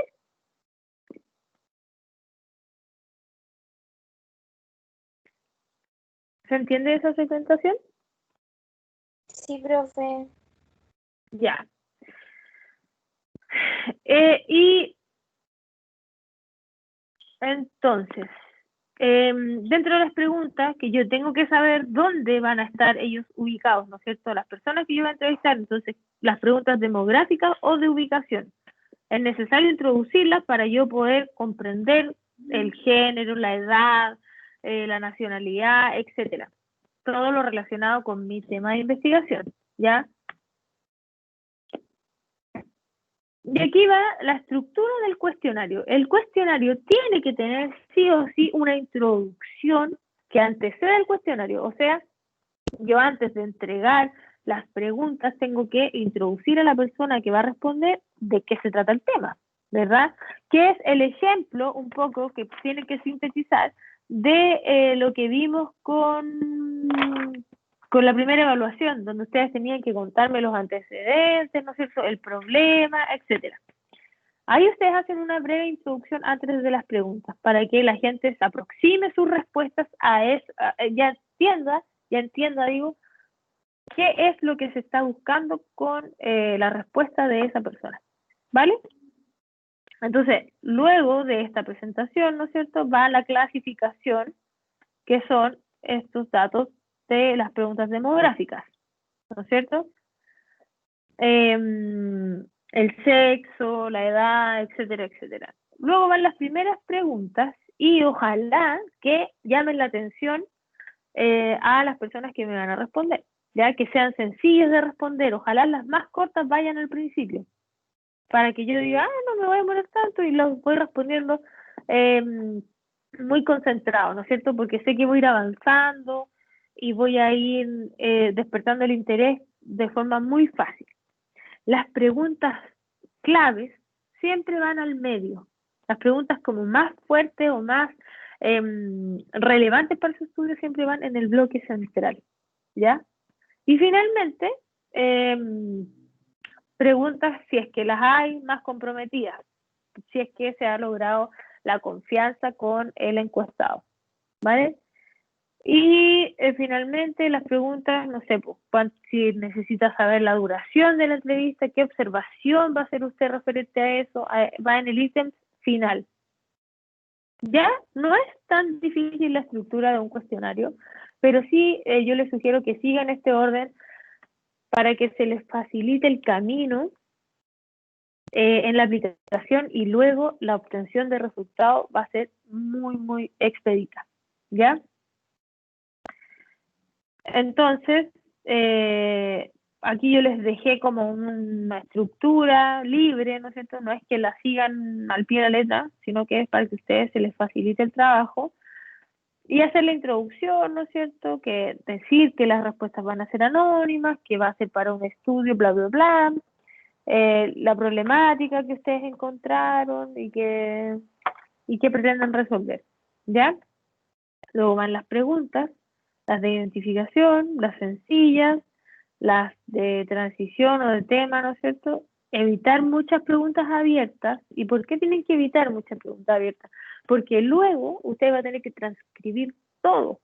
¿Se entiende esa segmentación? Sí, profe. Ya. Y entonces, dentro de las preguntas que yo tengo que saber dónde van a estar ellos ubicados, ¿no es cierto? Las personas que yo voy a entrevistar, entonces, las preguntas demográficas o de ubicación. Es necesario introducirlas para yo poder comprender el género, la edad, la nacionalidad, etcétera. Todo lo relacionado con mi tema de investigación, ¿ya? Y aquí va la estructura del cuestionario. El cuestionario tiene que tener sí o sí una introducción que anteceda el cuestionario. O sea, yo antes de entregar las preguntas tengo que introducir a la persona que va a responder de qué se trata el tema, ¿verdad? Que es el ejemplo un poco que tiene que sintetizar de lo que vimos con con la primera evaluación, donde ustedes tenían que contarme los antecedentes, ¿no es cierto?, el problema, etcétera. Ahí ustedes hacen una breve introducción antes de las preguntas, para que la gente se aproxime sus respuestas a eso, ya entienda, digo, qué es lo que se está buscando con la respuesta de esa persona, ¿vale? Entonces, luego de esta presentación, ¿no es cierto?, va la clasificación, que son estos datos de las preguntas demográficas, ¿no es cierto? El sexo, la edad, etcétera, etcétera. Luego van las primeras preguntas y ojalá que llamen la atención a las personas que me van a responder, ya que sean sencillas de responder. Ojalá las más cortas vayan al principio, para que yo diga, no me voy a demorar tanto y los voy respondiendo muy concentrado, ¿no es cierto? Porque sé que voy a ir avanzando y voy a ir despertando el interés de forma muy fácil. Las preguntas claves siempre van al medio. Las preguntas como más fuertes o más relevantes para su estudio siempre van en el bloque central, ¿ya? Y finalmente, preguntas, si es que las hay, más comprometidas, si es que se ha logrado la confianza con el encuestado, ¿vale? Y finalmente las preguntas, no sé, pues, si necesita saber la duración de la entrevista, qué observación va a hacer usted referente a eso, va en el ítem final. Ya no es tan difícil la estructura de un cuestionario, pero sí yo les sugiero que sigan este orden para que se les facilite el camino en la aplicación y luego la obtención de resultados va a ser muy, muy expedita, ¿ya? Entonces, aquí yo les dejé como una estructura libre, ¿no es cierto? No es que la sigan al pie de la letra, sino que es para que a ustedes se les facilite el trabajo y hacer la introducción, ¿no es cierto? Que decir que las respuestas van a ser anónimas, que va a ser para un estudio, bla, bla, bla. La problemática que ustedes encontraron y que pretenden resolver, ¿ya? Luego van las preguntas, las de identificación, las sencillas, las de transición o de tema, ¿no es cierto? Evitar muchas preguntas abiertas. ¿Y por qué tienen que evitar muchas preguntas abiertas? Porque luego usted va a tener que transcribir todo,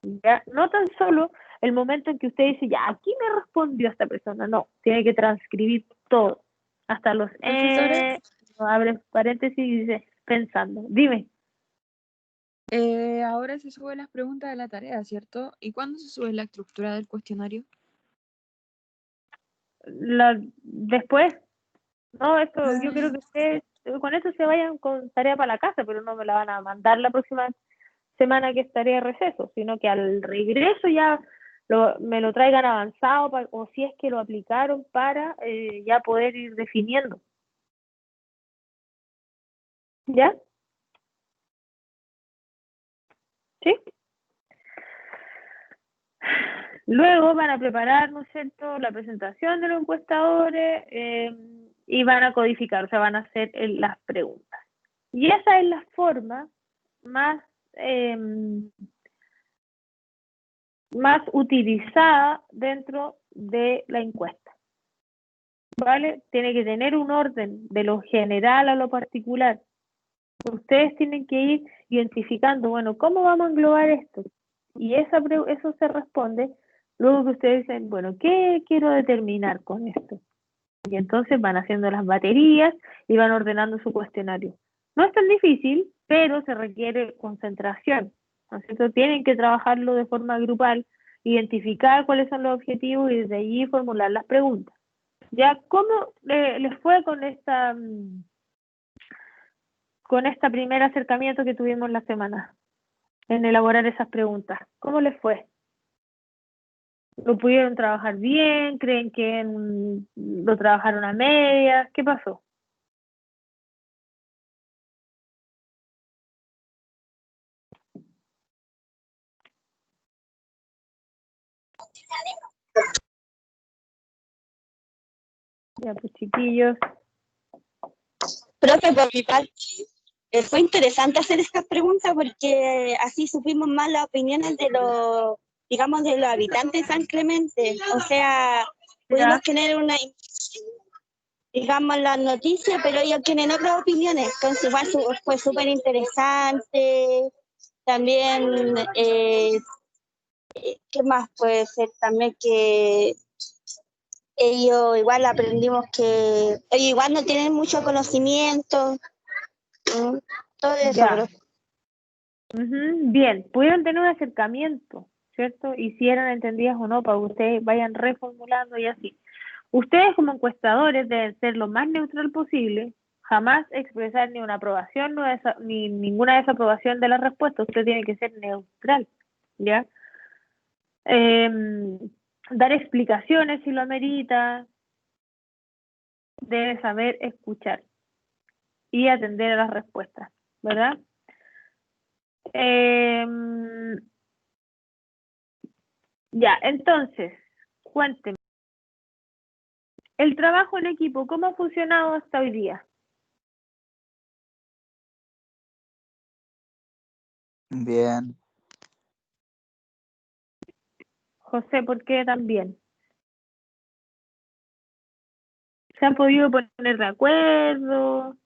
¿ya? No tan solo el momento en que usted dice, ya, aquí me respondió esta persona, no, tiene que transcribir todo, hasta los abre paréntesis y dice, pensando. Dime. Ahora se suben las preguntas de la tarea, ¿cierto? ¿Y cuándo se sube la estructura del cuestionario? Después, no, esto yo creo que ustedes con esto se vayan con tarea para la casa, pero no me la van a mandar la próxima semana que estaré de receso, sino que al regreso ya me lo traigan avanzado o si es que lo aplicaron para ya poder ir definiendo. ¿Ya? ¿Sí? Luego van a preparar, ¿no es cierto?, la presentación de los encuestadores y van a codificar, o sea, van a hacer las preguntas. Y esa es la forma más utilizada dentro de la encuesta, ¿vale? Tiene que tener un orden de lo general a lo particular. Ustedes tienen que ir identificando, bueno, ¿cómo vamos a englobar esto? Y eso se responde luego que ustedes dicen, bueno, ¿qué quiero determinar con esto? Y entonces van haciendo las baterías y van ordenando su cuestionario. No es tan difícil, pero se requiere concentración, ¿no es cierto? Tienen que trabajarlo de forma grupal, identificar cuáles son los objetivos y desde allí formular las preguntas. ¿Ya? ¿Cómo les fue con este primer acercamiento que tuvimos la semana en elaborar esas preguntas? ¿Cómo les fue? ¿Lo pudieron trabajar bien? ¿Creen que lo trabajaron a medias? ¿Qué pasó? Ya, pues chiquillos. Profe, por mi parte, fue interesante hacer estas preguntas porque así supimos más las opiniones de los digamos, de los habitantes de San Clemente. O sea, pudimos tener una, digamos, las noticias, pero ellos tienen otras opiniones. Entonces, igual fue súper interesante. También, ¿qué más puede ser? También que ellos igual aprendimos que ellos igual no tienen mucho conocimiento. Todo eso, Ya. pero Bien, pudieron tener un acercamiento, ¿cierto? Y si eran entendidas o no, para que ustedes vayan reformulando y así. Ustedes como encuestadores deben ser lo más neutral posible, jamás expresar ni una aprobación ni ninguna desaprobación de la respuesta. Usted tiene que ser neutral, ¿ya? Dar explicaciones si lo amerita, debe saber escuchar y atender a las respuestas, ¿verdad? Ya, entonces, cuénteme. El trabajo en equipo, ¿cómo ha funcionado hasta hoy día? Bien. José, ¿por qué tan bien? ¿Se han podido poner de acuerdo?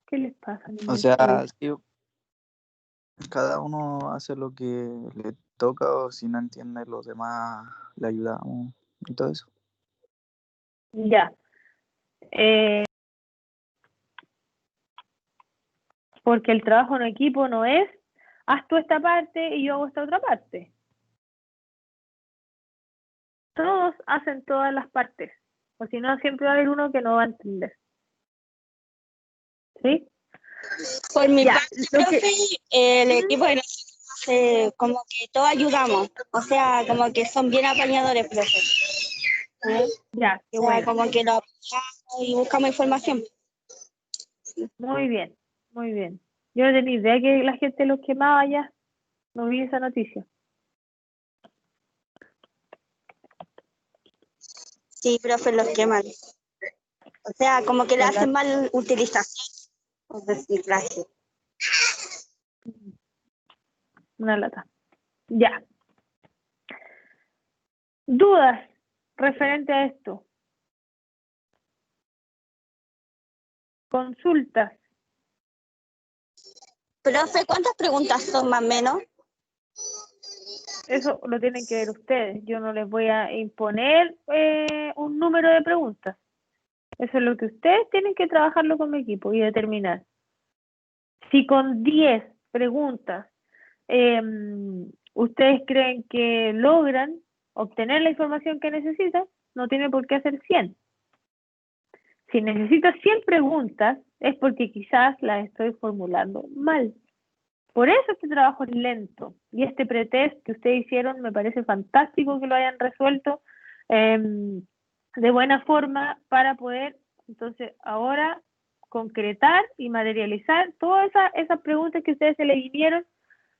¿Qué les pasa? O sea, sí, cada uno hace lo que le toca o si no entiende los demás le ayudamos y todo eso. Ya. Porque el trabajo en equipo no es, haz tú esta parte y yo hago esta otra parte. Todos hacen todas las partes, o si no, siempre va a haber uno que no va a entender. ¿Sí? por mi Ya, parte, lo que- profe, el equipo de nosotros, como que todos ayudamos. O sea, como que son bien apañadores, profe. Ya, qué O sea, bueno. como que lo apoyamos y buscamos información. Muy bien, muy bien. Yo no tenía idea que la gente los quemaba ya. No vi esa noticia. Sí, profe, los queman. O sea, como que le Con la- hacen mal utilización de reciclaje. Una lata. Ya. ¿Dudas referente a esto? Consultas. Profe, ¿cuántas preguntas son más o menos? Eso lo tienen que ver ustedes. Yo no les voy a imponer un número de preguntas. Eso es lo que ustedes tienen que trabajarlo como equipo y determinar. Si con 10 preguntas ustedes creen que logran obtener la información que necesitan, no tiene por qué hacer 100. Si necesitas 100 preguntas, es porque quizás las estoy formulando mal. Por eso este trabajo es lento. Y este pretest que ustedes hicieron me parece fantástico que lo hayan resuelto de buena forma para poder, entonces, ahora concretar y materializar todas esas preguntas que ustedes se le vinieron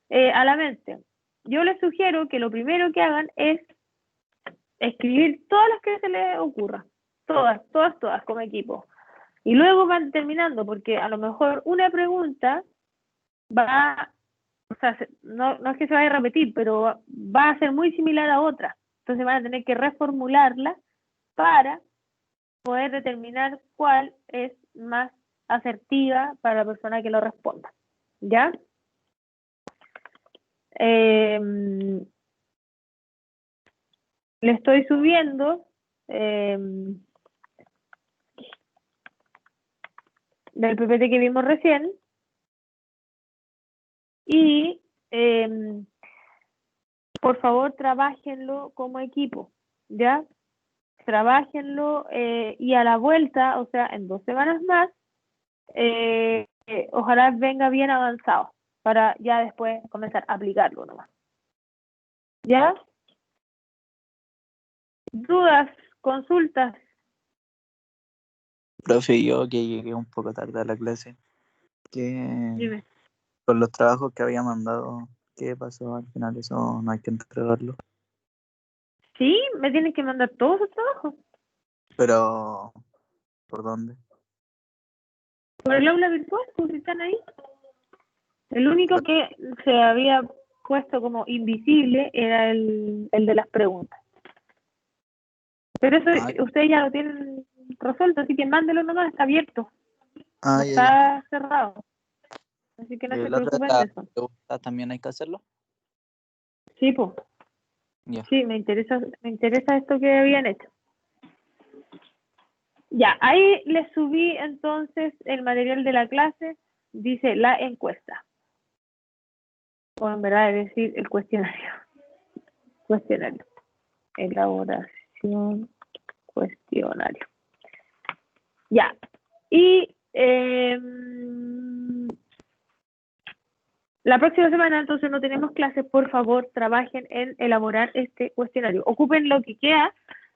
a la mente. Yo les sugiero que lo primero que hagan es escribir todas las que se les ocurra. Todas, como equipo. Y luego van terminando, porque a lo mejor una pregunta va, o sea, no es que se vaya a repetir, pero va a ser muy similar a otra. Entonces van a tener que reformularla para poder determinar cuál es más asertiva para la persona que lo responda. ¿Ya? Le estoy subiendo del PPT que vimos recién y por favor trabájenlo como equipo, ¿ya? Trabájenlo y a la vuelta, o sea, en 2 semanas más, ojalá venga bien avanzado para ya después comenzar a aplicarlo nomás. ¿Ya? ¿Dudas? ¿Consultas? Profe, yo que llegué un poco tarde a la clase, que Dime. con los trabajos que había mandado, ¿qué pasó al final? Eso no hay que entregarlo. Sí, me tienen que mandar todos sus trabajos. Pero, ¿por dónde? Por el aula virtual, pues están ahí. El único que se había puesto como invisible era el de las preguntas. Pero eso ustedes ya lo tienen resuelto, así que mándelo nomás, está abierto. No Ya. está cerrado. Así que no se La otra preocupen de eso. pregunta también hay que hacerlo. Sí, pues. Ya. Sí, me interesa esto que habían hecho. Ya, ahí les subí entonces el material de la clase, dice la encuesta. O en verdad es decir el cuestionario. Cuestionario. Elaboración, cuestionario. Ya. Y la próxima semana entonces no tenemos clases, por favor trabajen en elaborar este cuestionario. Ocupen lo que queda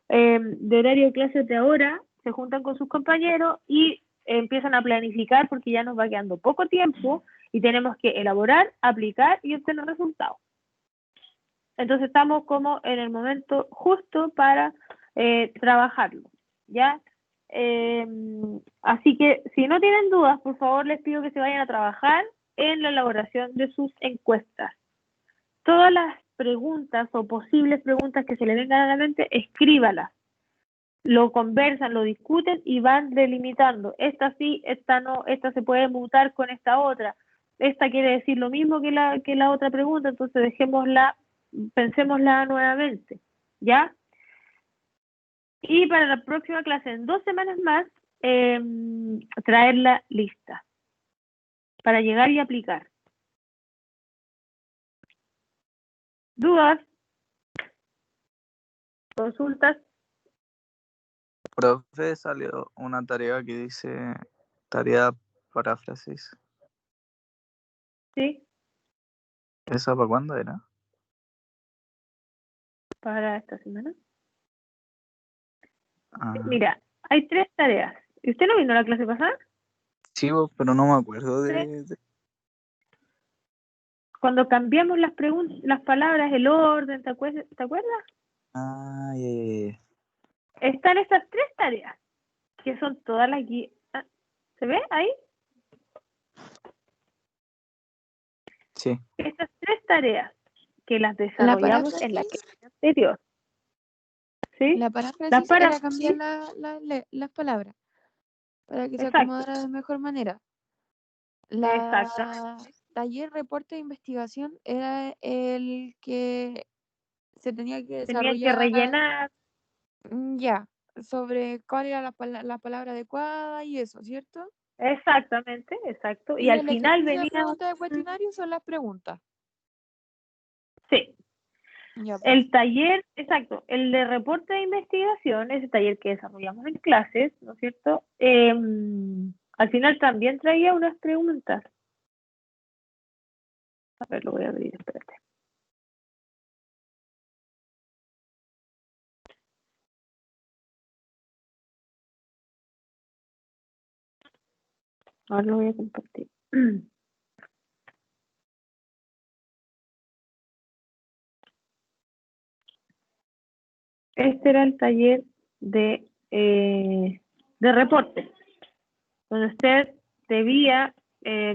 de horario de clases de ahora, se juntan con sus compañeros y empiezan a planificar porque ya nos va quedando poco tiempo y tenemos que elaborar, aplicar y obtener resultados. Entonces estamos como en el momento justo para trabajarlo, ¿ya? Así que si no tienen dudas, por favor les pido que se vayan a trabajar en la elaboración de sus encuestas. Todas las preguntas o posibles preguntas que se les vengan a la mente, escríbalas. Lo conversan, lo discuten y van delimitando. Esta sí, esta no, esta se puede mutar con esta otra. Esta quiere decir lo mismo que la otra pregunta, entonces dejémosla, pensémosla nuevamente, ¿ya? Y para la próxima clase, en 2 semanas más, traerla lista para llegar y aplicar. ¿Dudas? ¿Consultas? Profe, salió una tarea que dice tarea paráfrasis. ¿Sí? ¿Esa para cuándo era? Para esta semana. Ah, Mira, hay 3 tareas. ¿Y usted no vino a la clase pasada? sí, pero no me acuerdo de... Cuando cambiamos las preguntas, las palabras, el orden, ¿te acuerdas? Ah, ya. Están esas 3 tareas, que son todas las guías. ¿Se ve ahí? Sí. Estas 3 tareas que las La desarrollamos en la paráfrasis, clase anterior. ¿Sí? la Las paráfrasis para era cambiar las palabras para que se Exacto, acomodara de mejor manera. exactamente. Taller reporte de investigación era el que se tenía que Tenían que desarrollar rellenar. ya sobre cuál era la palabra adecuada y eso, ¿cierto? Exactamente, exacto. Y Y al el final ejercicio de venía pregunta de cuestionario son las preguntas. sí. Ya, pues. El taller, exacto, el de reporte de investigación, ese taller que desarrollamos en clases, ¿no es cierto? Al final también traía unas preguntas. A ver, lo voy a abrir, espérate. Ahora lo voy a compartir. Este era el taller de reporte, donde usted debía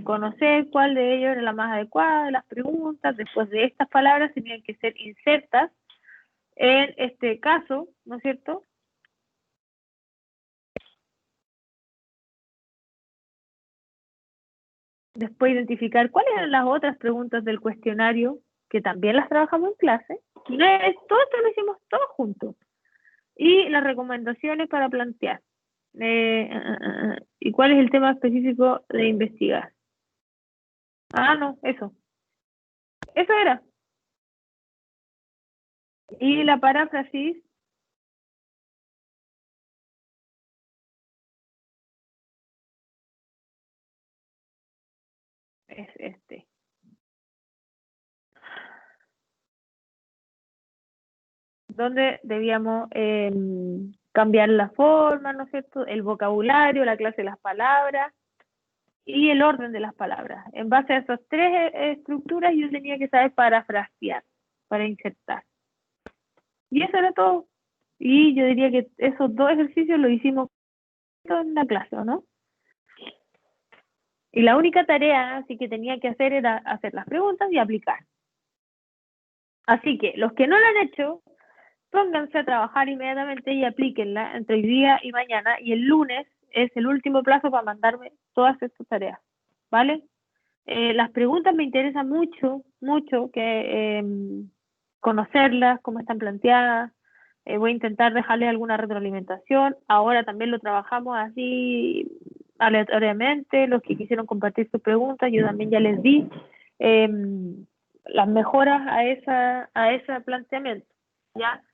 conocer cuál de ellos era la más adecuada de las preguntas. Después de estas palabras tenían que ser insertas en este caso, ¿no es cierto? Después identificar cuáles eran las otras preguntas del cuestionario, que también las trabajamos en clase. Todo esto lo hicimos todos juntos. Y las recomendaciones para plantear. ¿Y cuál es el tema específico de investigar? Ah, no, eso. Eso era. Y la paráfrasis es este. Donde debíamos cambiar la forma, ¿no es cierto? El vocabulario, la clase de las palabras y el orden de las palabras. En base a esas 3 estructuras yo tenía que saber parafrasear, para insertar. Y eso era todo. Y yo diría que esos 2 ejercicios los hicimos en la clase, ¿o no? Y la única tarea así que tenía que hacer era hacer las preguntas y aplicar. Así que los que no lo han hecho, pónganse a trabajar inmediatamente y aplíquenla entre hoy día y mañana. Y el lunes es el último plazo para mandarme todas estas tareas, ¿vale? Las preguntas me interesan mucho, mucho que conocerlas, cómo están planteadas. Voy a intentar dejarles alguna retroalimentación. Ahora también lo trabajamos así aleatoriamente. Los que quisieron compartir sus preguntas, yo también ya les di las mejoras a ese planteamiento, ¿ya?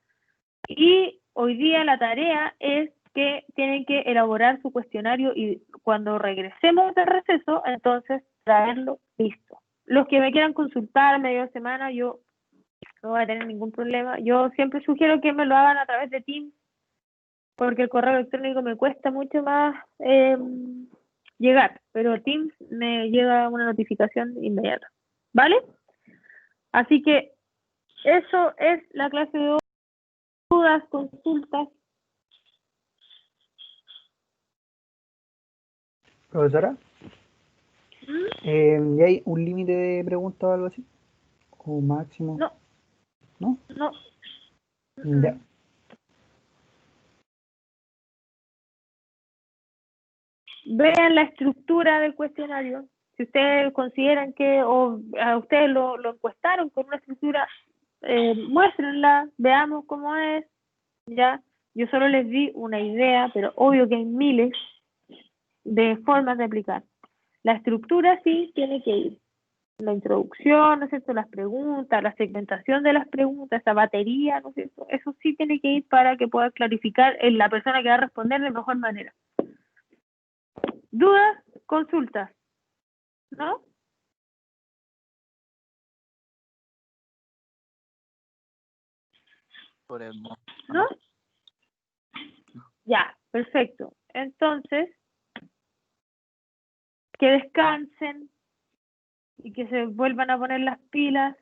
Y hoy día la tarea es que tienen que elaborar su cuestionario y cuando regresemos del receso, entonces traerlo listo. Los que me quieran consultar media semana, yo no voy a tener ningún problema. Yo siempre sugiero que me lo hagan a través de Teams, porque el correo electrónico me cuesta mucho más llegar, pero Teams me llega una notificación inmediata, ¿vale? Así que eso es la clase de hoy. Dudas, consultas. Profesora, ¿y hay un límite de preguntas o algo así? ¿O máximo? No. ¿No? No. Ya. Vean la estructura del cuestionario. Si ustedes consideran que o a ustedes lo encuestaron con una estructura, muéstrenla, veamos cómo es. Ya, yo solo les di una idea, pero obvio que hay miles de formas de aplicar. La estructura sí tiene que ir. La introducción, ¿no es cierto? Las preguntas, la segmentación de las preguntas, esa batería, ¿no es cierto? Eso sí tiene que ir para que pueda clarificar en la persona que va a responder de mejor manera. ¿Dudas? Consultas, ¿no? Por el momento, ¿No? Ya, perfecto. Entonces, que descansen y que se vuelvan a poner las pilas